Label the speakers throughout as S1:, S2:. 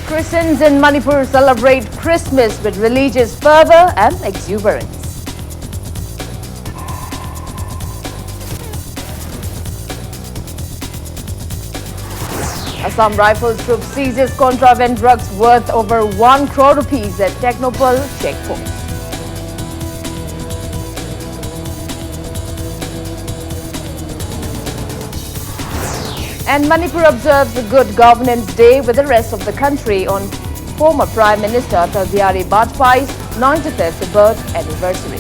S1: Christians in Manipur celebrate Christmas with religious fervor and exuberance. Assam Rifles Troop seizes contraband drugs worth over 1 crore rupees at Technopole checkpoint. And Manipur observes the Good Governance Day with the rest of the country on former Prime Minister Atal Bihari Vajpayee's 95th birth anniversary.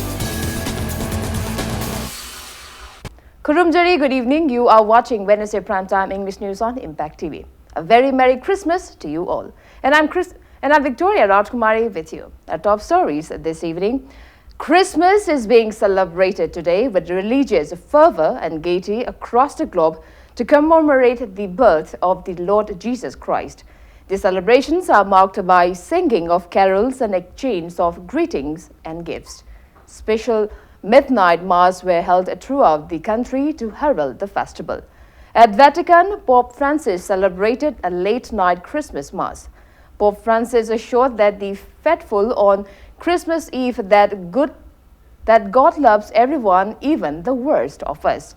S1: Kurumjari, good evening. You are watching Wednesday Primetime English News on Impact TV. A very Merry Christmas to you all. And I'm Victoria Rajkumari with you. Our top stories this evening. Christmas is being celebrated today with religious fervor and gaiety across the globe to commemorate the birth of the Lord Jesus Christ. The celebrations are marked by singing of carols and exchange of greetings and gifts. Special midnight mass were held throughout the country to herald the festival. At Vatican, Pope Francis celebrated a late-night Christmas mass. Pope Francis assured that the faithful on Christmas Eve that God loves everyone, even the worst of us.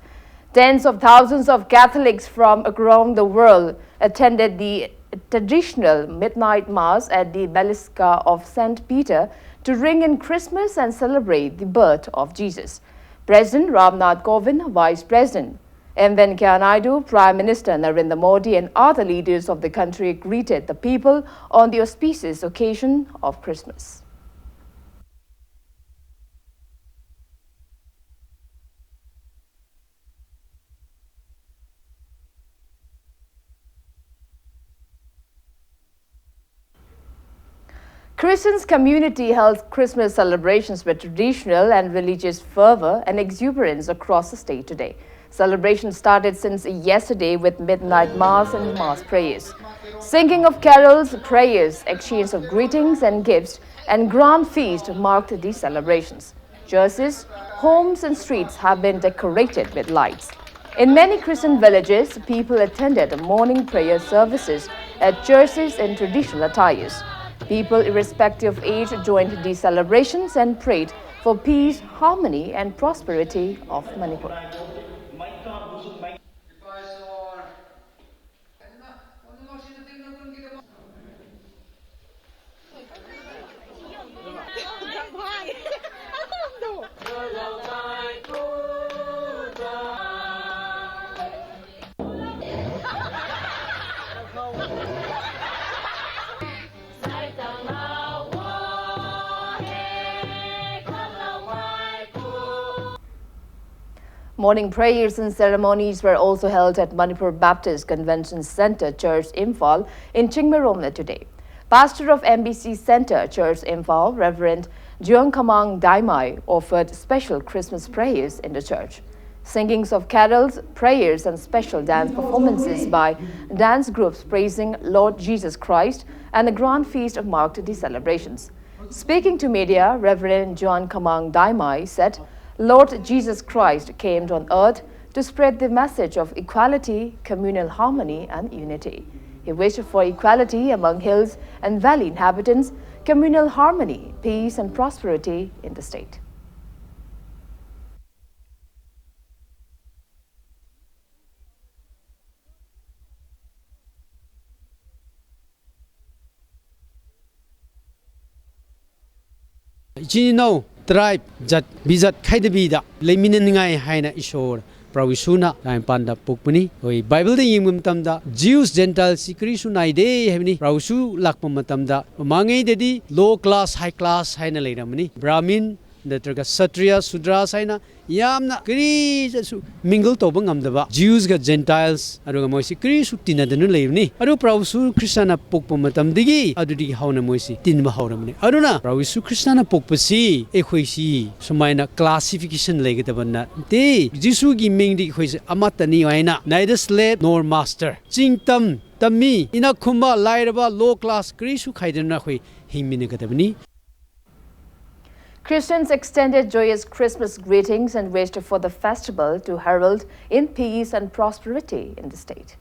S1: Tens of thousands of Catholics from around the world attended the traditional midnight mass at the Basilica of St. Peter to ring in Christmas and celebrate the birth of Jesus. President Ramnath Kovind, Vice President M. Venkaiah Naidu, Prime Minister Narendra Modi and other leaders of the country greeted the people on the auspicious occasion of Christmas. Christians community held Christmas celebrations with traditional and religious fervor and exuberance across the state today. Celebrations started since yesterday with midnight mass and mass prayers. Singing of carols, prayers, exchange of greetings and gifts, and grand feast marked these celebrations. Churches, homes and streets have been decorated with lights. In many Christian villages, people attended morning prayer services at churches in traditional attires. People, irrespective of age, joined these celebrations and prayed for peace, harmony, and prosperity of Manipur. Morning prayers and ceremonies were also held at Manipur Baptist Convention Center Church Imphal in Chingmaromna today. Pastor of MBC Center Church Imphal, Reverend Kamang Daimai, offered special Christmas prayers in the church. Singings of carols, prayers and special dance performances by dance groups praising Lord Jesus Christ and the grand feast marked the celebrations. Speaking to media, Reverend Kamang Daimai said, Lord Jesus Christ came on earth to spread the message of equality, communal harmony and unity. He wished for equality among hills and valley inhabitants, communal harmony, peace and prosperity in the state.
S2: Tribe jat bizat khaidabida leminaningai haina ishor prawisuna time panda pukpuni oi bible de yingum tamda Jews Gentiles sikri sunai de hemni prawisu lakpa matamda mangai dedi low class high class haina leiramani Brahmin Natraga Satriya Sudra Saina Yamna Kri mingle tobang amdaba Jews ga Gentiles aruga moisi Kri su tinadanu leivni aru Prausu Krishna pokpa matam digi adudi hauna moisi tinba hauramni aruna Prausu Krishna pokpasi ekhoisi sumaina classification legatabanna te Jisu gi mingdi khoise amatani waina neither slave nor master chingtam tammi ina khumba lairaba low class Kri su khaidana khoi himminagadabni.
S1: Christians extended joyous Christmas greetings and wished for the festival to herald in peace and prosperity in the state.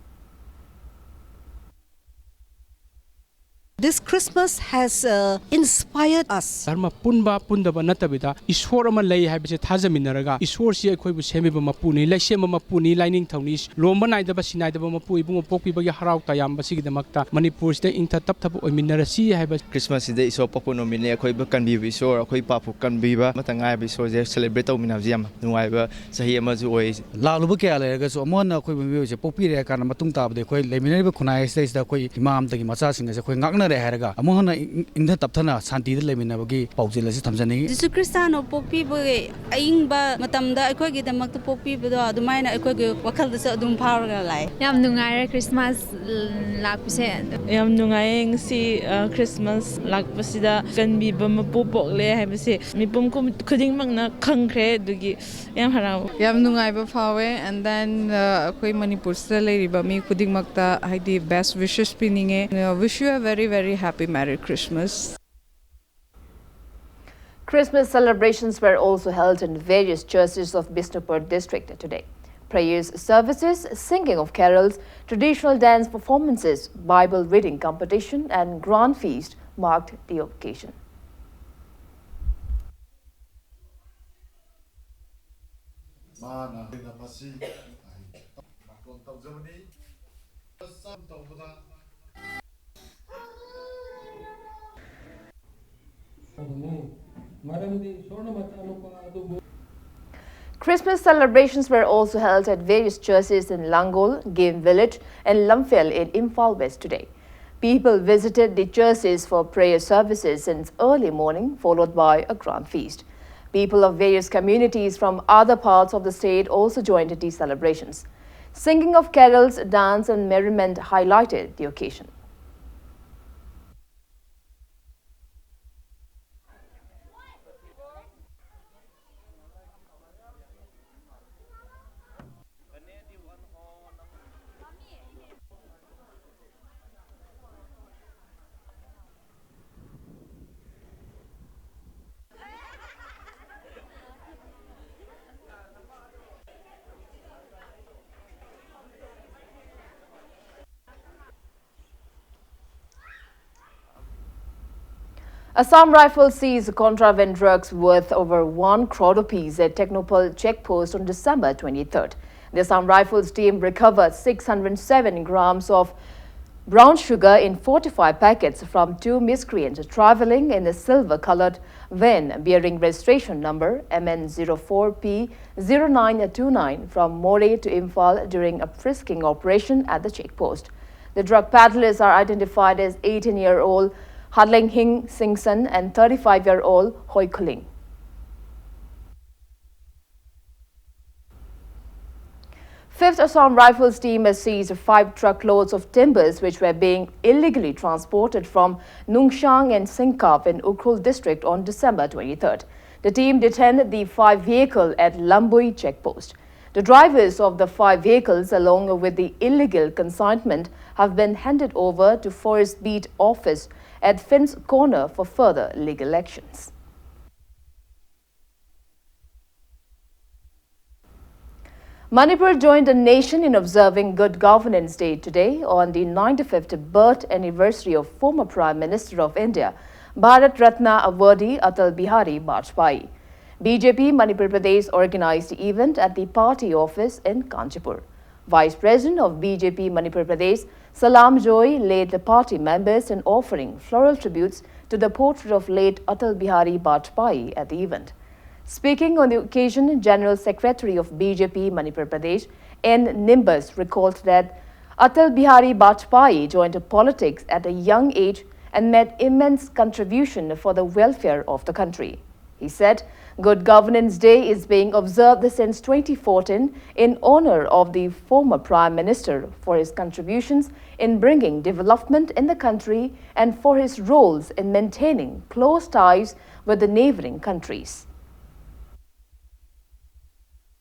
S3: This Christmas has inspired us.
S4: Dharma punba pundaba natabida ishwar ama lei haibase thajaminaraga ishwar si akhoi semiba mapuni laisema mapuni lining thawni lomba naidaba sinaidaba mapu ibungo pokpibagi harau tayamba sigidamakta Manipur sida ingtha tapthap oiminarasi haiba
S5: Christmas sida iso papuno mine akhoi ba kanbiba iso akhoi papu kanbiba matangai ba iso je celebrate tawminabji am nuaiba sahi ama ju oi
S2: laluba kya lerga so amon akhoi bimi je popire kana matung tabde khoi leminariba khunai stage da khoi imam tagi macha singa se khoi ngakna re haraga amon ingtha tapthana santi de leminabagi paujil asi thamjani
S6: Jisu Kristano pokpi boge aingba matamda akhoi gi damak pokpi bodo adumaina akhoi gi wakal da adum pharaga lai
S7: yam nungai Christmas lakpise
S8: yam nungai si Christmas lakpasida kanbi bama popok le haibase mipum ko khuding makna khangkhre dugi yam harau
S9: yam nungai ba phawe and then akhoi Manipur sa leiriba mi khuding makta haidi best wishes pininge wish you a very happy Merry Christmas.
S1: Christmas celebrations were also held in various churches of Bishnupur district today. Prayers, services, singing of carols, traditional dance performances, Bible reading competition and grand feast marked the occasion. Christmas celebrations were also held at various churches in Langol, Game Village and Lamphel in Imphal West today. People visited the churches for prayer services since early morning, followed by a grand feast. People of various communities from other parts of the state also joined these celebrations. Singing of carols, dance and merriment highlighted the occasion. Assam Rifles seized contraband drugs worth over 1 crore rupees at Technopole checkpost on December 23rd. The Assam Rifles team recovered 607 grams of brown sugar in 45 packets from 2 miscreants traveling in a silver-colored van bearing registration number MN04P0929 from More to Imphal during a frisking operation at the checkpost. The drug peddlers are identified as 18-year-old Hadling Hing Singson and 35-year-old Hoi Kuling. Fifth Assam Rifles team has seized 5 truckloads of timbers which were being illegally transported from Nungshang and Singkap in Ukhrul district on December 23rd. The team detained the 5 vehicles at Lambui checkpost. The drivers of the 5 vehicles along with the illegal consignment have been handed over to Forest Beat office at Finn's Corner for further legal actions. Manipur joined the nation in observing Good Governance Day today on the 95th birth anniversary of former Prime Minister of India, Bharat Ratna awardee Atal Bihari Vajpayee. BJP Manipur Pradesh organized the event at the party office in Kanchipur. Vice President of BJP Manipur Pradesh, Salam Joy, led the party members in offering floral tributes to the portrait of late Atal Bihari Vajpayee at the event. Speaking on the occasion, General Secretary of BJP Manipur Pradesh, N. Nimbus, recalled that Atal Bihari Vajpayee joined politics at a young age and made immense contribution for the welfare of the country. He said, Good Governance Day is being observed since 2014 in honor of the former Prime Minister for his contributions in bringing development in the country and for his roles in maintaining close ties with the neighboring countries.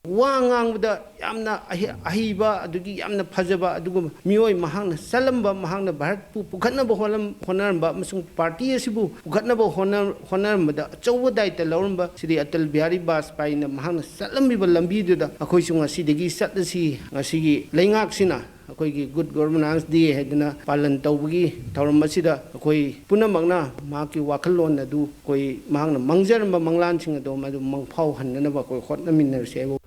S10: Wangang yamna ahiba adugi yamna phajaba adugum mioi mahangna salamba mahangna bharat pu pukhatnaba honaramba masung party asibu pukhatnaba honaramba da chawwa daita lauramba sidi Atal Bihari Vajpayee na mahangna salambi lambi da akhoi sunga sidagi satasi ngasigi leingak sina ꯑꯩꯈꯣꯏꯒꯤ good ꯒꯣꯚꯔꯅꯥꯟꯁ ꯗꯦ ꯍꯥꯏꯗꯅ ꯄꯥꯂꯟ ꯇꯧꯕꯒꯤ ꯊꯧꯔꯝ ꯑꯁꯤꯗ ꯑꯩꯈꯣꯏ ꯄꯨꯝꯅꯃꯛꯅ ꯃꯍꯥꯛꯀꯤ ꯋꯥꯈꯜꯂꯣꯟ ꯑꯗꯨ ꯑꯩꯈꯣꯏ ꯃꯍꯥꯛꯅ ꯃꯥꯡꯖꯔꯝꯕ ꯃꯪꯂꯥꯟꯁꯤꯡ ꯑꯗꯨ ꯃꯗꯨ ꯃꯪꯐꯥꯎꯍꯟꯅꯅꯕ ꯑꯩꯈꯣꯏ ꯍꯣꯠꯅꯃꯤꯟꯅꯔꯁꯤ ꯍꯥꯏꯕ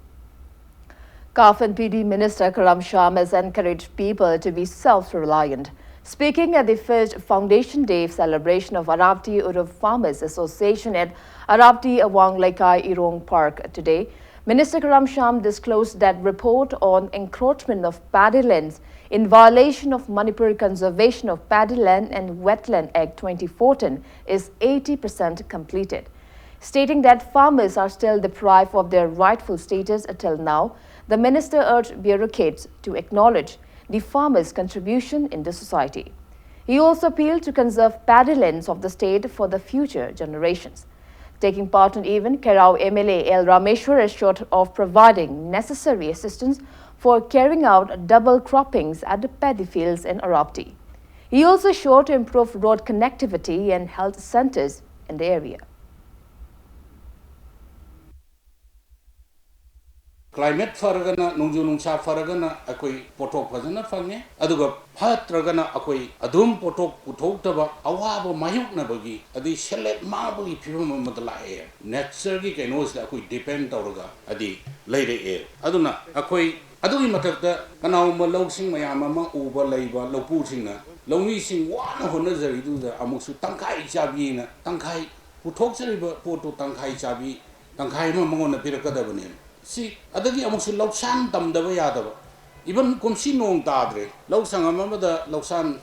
S1: CAF and PD Minister Karam Sham has encouraged people to be self-reliant. Speaking at the first Foundation Day celebration of Arabti Uruf Farmers Association at Arabti Awang Laikai Irong Park today, Minister Karam Sham disclosed that report on encroachment of paddy lands in violation of Manipur Conservation of Paddy Land and Wetland Act 2014 is 80% completed. Stating that farmers are still deprived of their rightful status until now, the minister urged bureaucrats to acknowledge the farmers' contribution in the society. He also appealed to conserve paddy lands of the state for the future generations. Taking part in the event, Kerau MLA L. Rameshwar assured of providing necessary assistance for carrying out double croppings at the paddy fields in Arabti. He also assured to improve road connectivity and health centers in the area.
S11: Climate faragana nungju nungsa faragana akoi potok fazana fange aduga phatragana akoi adum potok puthok awaba mayuk na bagi adi select ma bagi phibam madala e nature gi kenos da akoi depend tawraga adi leire e aduna akoi adugi matakta kanaw ma logsing mayam ama uba leiba lopu singna longni sing wana hona jari du da amuksu tangkai chabi na tangkai puthok jariba poto tangkai chabi tangkai ma mangona pirakadabane si adagi amuksu lausan tamdaba yadaba even kumsi nong tadre lausang amamada lausan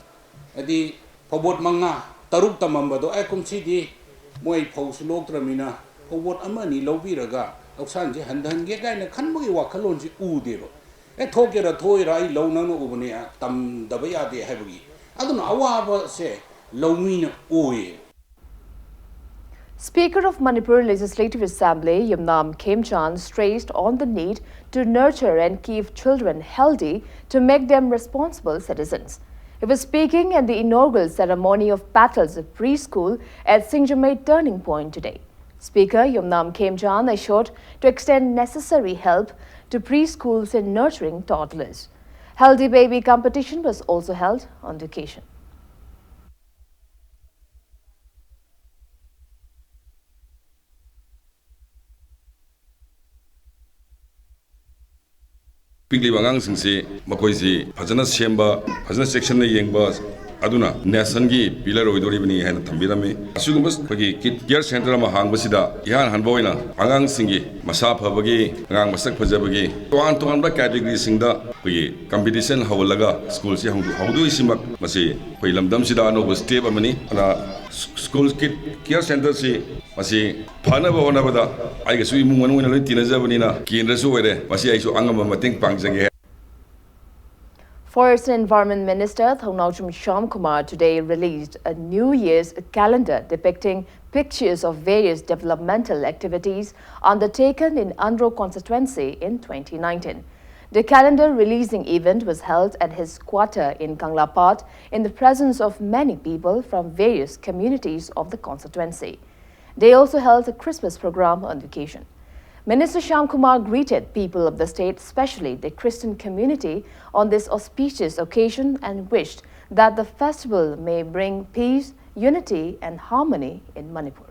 S11: adi phobot manga taruk tamambado ai kumsi di moi phous loktramina phobot amani lobiraga lausan je handan ge gaina khanbagi wakhalon ji udeba e thokera thoira ai launang no ubne tamdaba yade haibagi aduna awaba se lawmina oye.
S1: Speaker of Manipur Legislative Assembly, Yumnam Khemchan, stressed on the need to nurture and keep children healthy to make them responsible citizens. He was speaking at the inaugural ceremony of Patal's preschool at Singjamay Turning Point today. Speaker Yumnam Khemchan assured to extend necessary help to preschools in nurturing toddlers. Healthy baby competition was also held on the occasion.
S12: ꯄꯤꯛꯂꯤꯕ ꯑꯉꯥꯡꯁꯤꯡꯁꯤ ꯃꯈꯣꯏꯁꯤ ꯐꯖꯅ ꯁꯦꯝꯕ ꯐꯖꯅ ꯆꯦꯛꯁꯤꯟꯅ ꯌꯦꯡꯕ ꯑꯗꯨꯅ ꯅꯦꯁꯟꯒꯤ pillar ꯑꯣꯏꯗꯣꯔꯤꯕꯅꯤ ꯍꯥꯏꯅ ꯊꯝꯕꯤꯔꯝꯃꯤ ꯑꯁꯤꯒꯨꯝꯕ ꯑꯩꯈꯣꯏꯒꯤ ꯀꯤꯗ ꯀꯦꯌꯔ ꯁꯦꯟꯇꯔ ꯑꯃ ꯍꯥꯡꯕꯁꯤꯗ ꯏꯍꯥꯟ ꯍꯥꯟꯕ ꯑꯣꯏꯅ ꯑꯉꯥꯡꯁꯤꯡꯒꯤ ꯃꯁꯥ ꯐꯕꯒꯤ ꯑꯉꯥꯡ ꯃꯁꯛ ꯐꯖꯕꯒꯤ ꯇꯣꯉꯥꯟ ꯇꯣꯉꯥꯟꯕ ꯀꯦꯇꯦꯒꯣꯔꯤꯁꯤꯡꯗ ꯑꯩꯈꯣꯏꯒꯤ ꯀꯝꯄꯤꯇꯤꯁꯟ ꯍꯧꯍꯜꯂꯒ ꯁ꯭ꯀꯨꯜꯁꯤ ꯍꯧꯗꯣꯛꯏꯁꯤꯃꯛ ꯃꯁꯤ ꯑꯩꯈꯣꯏ ꯂꯝꯗꯝꯁꯤꯗ ꯑꯅꯧꯕ ꯁ꯭ꯇꯦꯞ ꯑꯃꯅꯤ ꯑꯗꯨꯅ ꯁ꯭ꯀꯨꯜ ꯀꯤꯗ ꯀꯦꯌꯔ ꯁꯦꯟꯇꯔꯁꯤ ꯃꯁꯤ ꯐꯅꯕ ꯍꯣꯠꯅꯕꯗ ꯑꯩꯒꯁꯨ ꯏꯃꯨꯡ ꯃꯅꯨꯡ ꯑꯣꯏꯅ ꯂꯣꯏ ꯇꯤꯟꯅꯖꯕꯅꯤꯅ ꯀꯦꯟꯗ꯭ꯔꯁꯨ ꯑꯣꯏꯔꯦ ꯃꯁꯤ ꯑꯩꯁꯨ ꯑꯉꯝꯕ ꯃꯇꯦꯡ ꯄꯥꯡꯖꯒꯦ.
S1: Forest and Environment Minister Thongnaucham Shyamkumar today released a New Year's calendar depicting pictures of various developmental activities undertaken in Andhra constituency in 2019. The calendar releasing event was held at his quarter in Kanglapat in the presence of many people from various communities of the constituency. They also held a Christmas program on the occasion. Minister Shyamkumar greeted people of the state, especially the Christian community, on this auspicious occasion and wished that the festival may bring peace, unity and harmony in Manipur.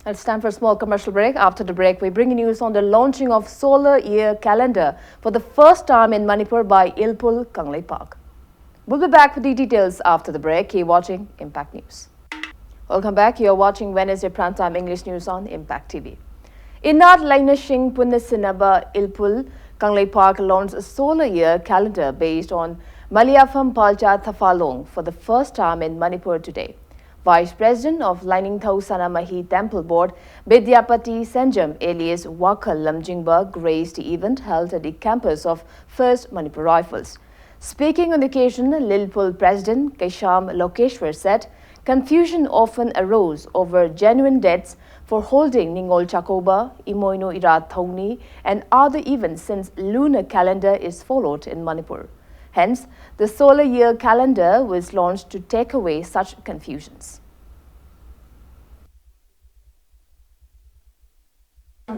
S1: It's time for a small commercial break. After the break, we bring you news on the launching of solar year calendar for the first time in Manipur by Ilpul Kanglei Park. We'll be back with the details after the break. Keep watching Impact News. Welcome back. You're watching Wednesday Primetime English News on Impact TV. Inat Laina Singh Punnasinaba Ilpul Kanglei Park launched a solar year calendar based on Maliafam Palcha Thafalong for the first time in Manipur today. Vice President of Liningthau Sanamahi Temple Board, Bidyapati Senjam alias Wakal Lamjingba graced the event held at the campus of 1st Manipur Rifles. Speaking on the occasion, Lilpul President Kaisham Lokeshwar said confusion often arose over genuine dates for holding Ningol Chakoba, Imoino Irat Thongni and other events since lunar calendar is followed in Manipur. Hence, the solar year calendar was launched to take away such confusions.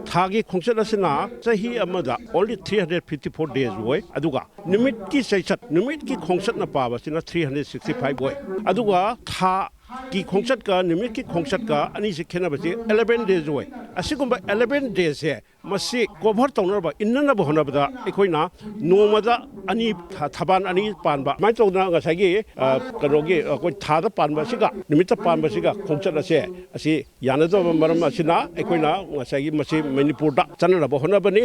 S13: Thagi khongset asina chahi amada only 354 days boy aduga nimit ki saisat nimit ki khongset na pa basina 365 boy aduga tha ki khongset ka nimit ki khongset ka ani se khena basi 11 days boy asigumba 11 days he masi cover tawnar ba inna ba hona ba ekoina nomada ani thaban ani pan ba mai tawna ga sagi kanogi koi thada pan ba siga nimit pan ba siga khongset ase asi yana do maram asina ekoina ngasagi masi Manipur da channa ba hona bani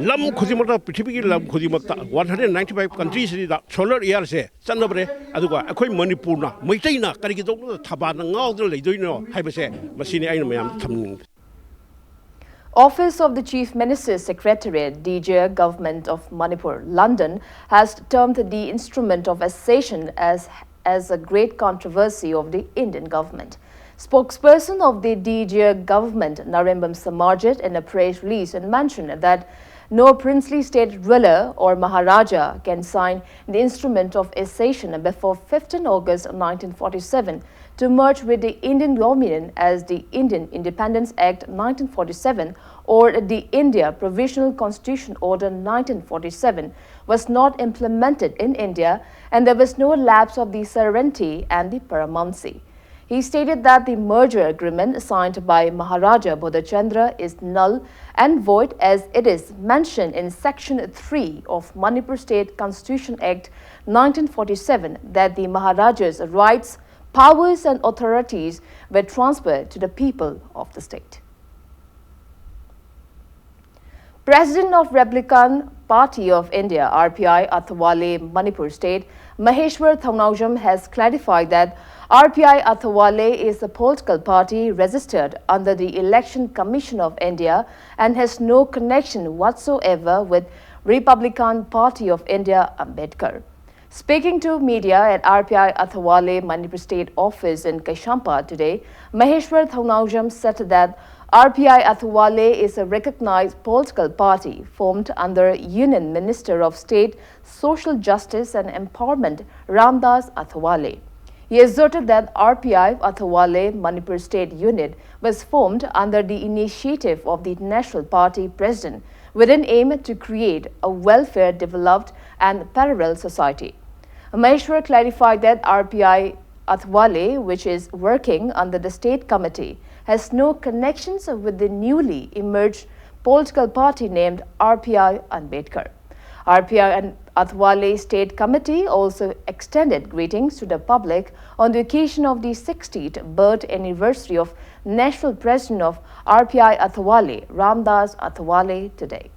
S13: lam khudimata prithibi ki lam khudimata 195 countries da solar year se channa bre aduga akhoi Manipur na maitai na kari ki dong thaban ngaw do leidoino haibase masini aina mayam thamning
S1: Office of the Chief Minister's Secretariat, DG Government of Manipur, London, has termed the instrument of accession as a great controversy of the Indian government. Spokesperson of the DG government, Narembam Samarjit, in a press release and mentioned that no princely state ruler or Maharaja can sign the instrument of accession before 15 August 1947 to merge with the Indian Dominion as the Indian Independence Act 1947 or the India Provisional Constitution Order 1947 was not implemented in India and there was no lapse of the sovereignty and the paramountcy. He stated that the merger agreement signed by Maharaja Bodhachandra is null and void as it is mentioned in Section 3 of Manipur State Constitution Act 1947 that the Maharaja's rights, powers and authorities were transferred to the people of the state. President of Republican Party of India, RPI, Athawale, Manipur State, Maheshwar Thaunawjam has clarified that RPI Athawale is a political party registered under the Election Commission of India and has no connection whatsoever with Republican Party of India, Ambedkar. Speaking to media at RPI Athawale Manipur State Office in Kaishampa today, Maheshwar Thaunawjam said that RPI Athawale is a recognized political party formed under Union Minister of State, Social Justice and Empowerment Ramdas Athawale. He asserted that RPI Athawale Manipur State Unit was formed under the initiative of the National Party President with an aim to create a welfare developed and parallel society. Maheshwar clarified that RPI Athawale, which is working under the State Committee, has no connections with the newly emerged political party named RPI Ambedkar. RPI and Athawale State Committee also extended greetings to the public on the occasion of the 60th birth anniversary of National President of RPI Athawale, Ramdas Athawale, today.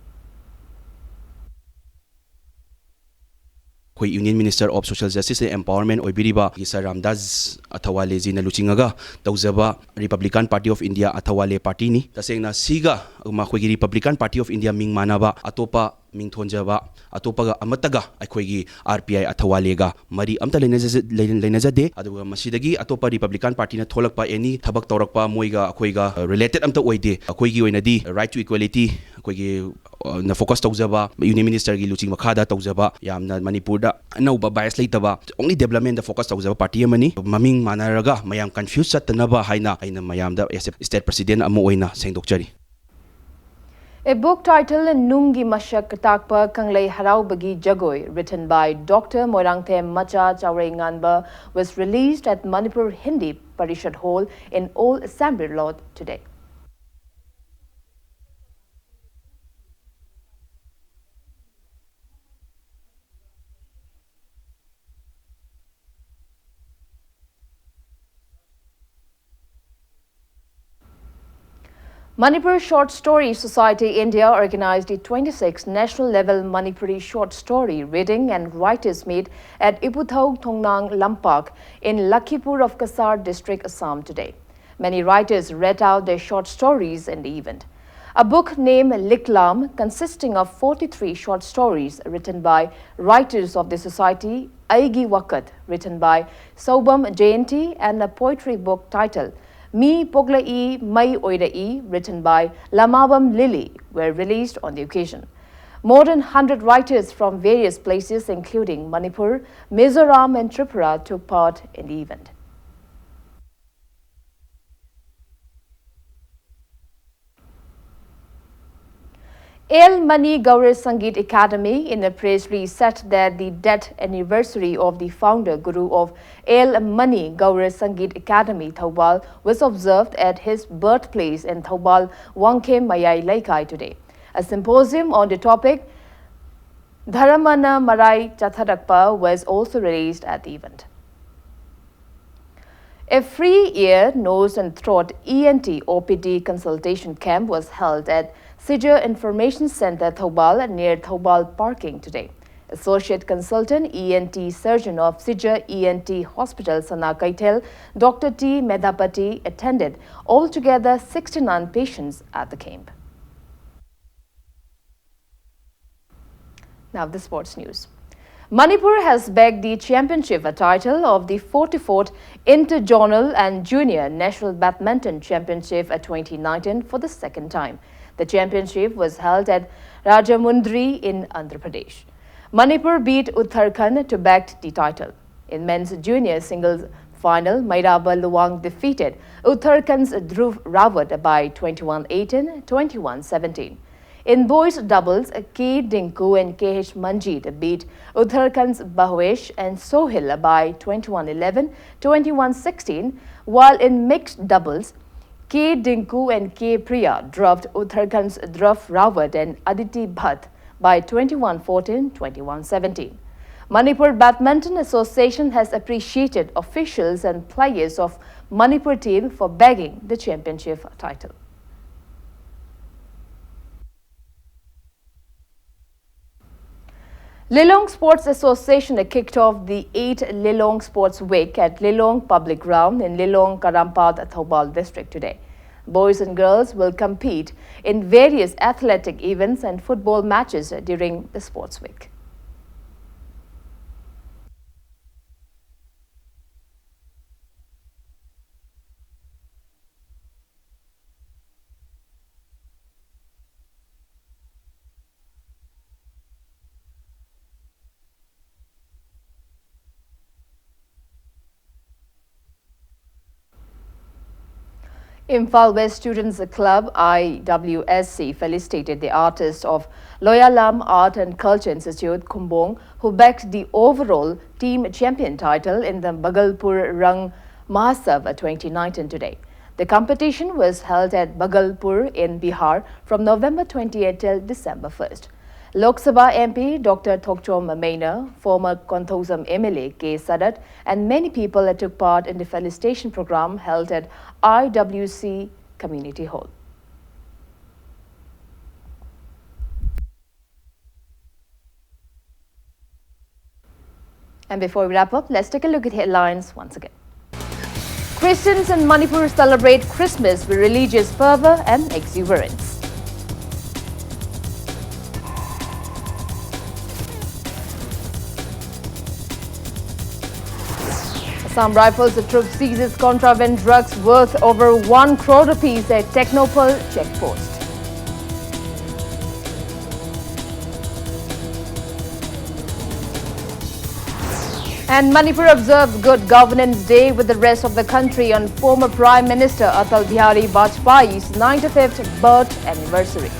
S14: Union Minister of Social Justice and Empowerment Oibiriba Sir Ramdas Athawale Zina Luchingaga Tauzaba Republican Party of India Athawale Party ni Tasengna Siga Makwegi Republican Party of India Ming Manaba Atopa Ming Thonjaba Atopaga Amataga Akwegi RPI Athawalega Mari Amta Lenazade Aduga Masidagi Atopa Republican Party na Tholakpa any Tabak Torakpa Moiga Akwega related Amta Oide Akwegi Wenadi Right to Equality Akwegi na focus tauzaba Union Minister gi luching makhada tauzaba yamna Manipur da anauba bias leitaba only development da focus tauzaba party amani maming manaraga mayam confused satnaba haina aina mayam da state president amo oina sengdokchari.
S1: A book titled Nungi Mashak Takpa Kanglei Haraubagi Jagoi, written by Dr. Moirangthe Macha Chaurei Nganba, was released at Manipur Hindi Parishad Hall in Old Assembly Road today. Manipur Short Story Society India organized the 26th National Level Manipuri Short Story Reading and Writers Meet at Iputhau Thongnang Lampak in Lakhipur of Kasar District, Assam today. Many writers read out their short stories in the event. A book named Liklam, consisting of 43 short stories written by writers of the society, Aigi Wakat, written by Saubam Jayanti, and a poetry book titled Mi Poglai Mai Oidai, written by Lamabam Lily, were released on the occasion. More than 100 writers from various places, including Manipur, Mizoram and Tripura, took part in the event. El Mani Gauri Sangeet Academy in a press release said that the death anniversary of the founder guru of El Mani Gauri Sangeet Academy, Thoubal, was observed at his birthplace in Thoubal, Wangkhem Mayai Laikai today. A symposium on the topic, Dharamana Marai Chatharakpa, was also released at the event. A free ear, nose and throat ENT OPD consultation camp was held at Sijur Information Center, Thoubal, near Thoubal parking today. Associate Consultant ENT Surgeon of Sijur ENT Hospital, Sana Kaitel, Dr. T. Medapati attended. Altogether, 69 patients at the camp. Now the sports news. Manipur has bagged the championship, a title of the 44th Interjournal and Junior National Badminton Championship 2019 for the second time. The championship was held at Rajamundry in Andhra Pradesh. Manipur beat Uttarakhand to bag the title. In men's junior singles final, Mairaba Luwang defeated Uttarakhand's Dhruv Rawat by 21-18, 21-17. In boys doubles, K. Dinku and KH Manjeet beat Uttarakhand's Bahwesh and Sohil by 21-11, 21-16, while in mixed doubles, K. Dinku and K. Priya dropped Uttarakhand's Dhruv Rawat and Aditi Bhatt by 21-14, 21-17. Manipur Badminton Association has appreciated officials and players of Manipur team for bagging the championship title. Lilong Sports Association kicked off the 8th Lilong Sports Week at Lilong Public Ground in Lilong Karampad, Thoubal district today. Boys and girls will compete in various athletic events and football matches during the sports week. Imphal West Students Club IWSC felicitated the artists of Loyalam Art and Culture Institute, Kumbong, who backed the overall team champion title in the Bhagalpur Rang Mahotsav 2019 today. The competition was held at Bhagalpur in Bihar from November 28 till December 1st. Lok Sabha MP Dr. Thokchom Maina, former Konthosam MLA K. Sadat, and many people took part in the felicitation program held at IWC Community Hall. And before we wrap up, let's take a look at headlines once again. Christians in Manipur celebrate Christmas with religious fervor and exuberance. Assam Rifles troop seizes contraband drugs worth over 1 crore rupees at Technopole checkpost. And Manipur observes Good Governance Day with the rest of the country on former Prime Minister Atal Bihari Vajpayee's 95th birth anniversary.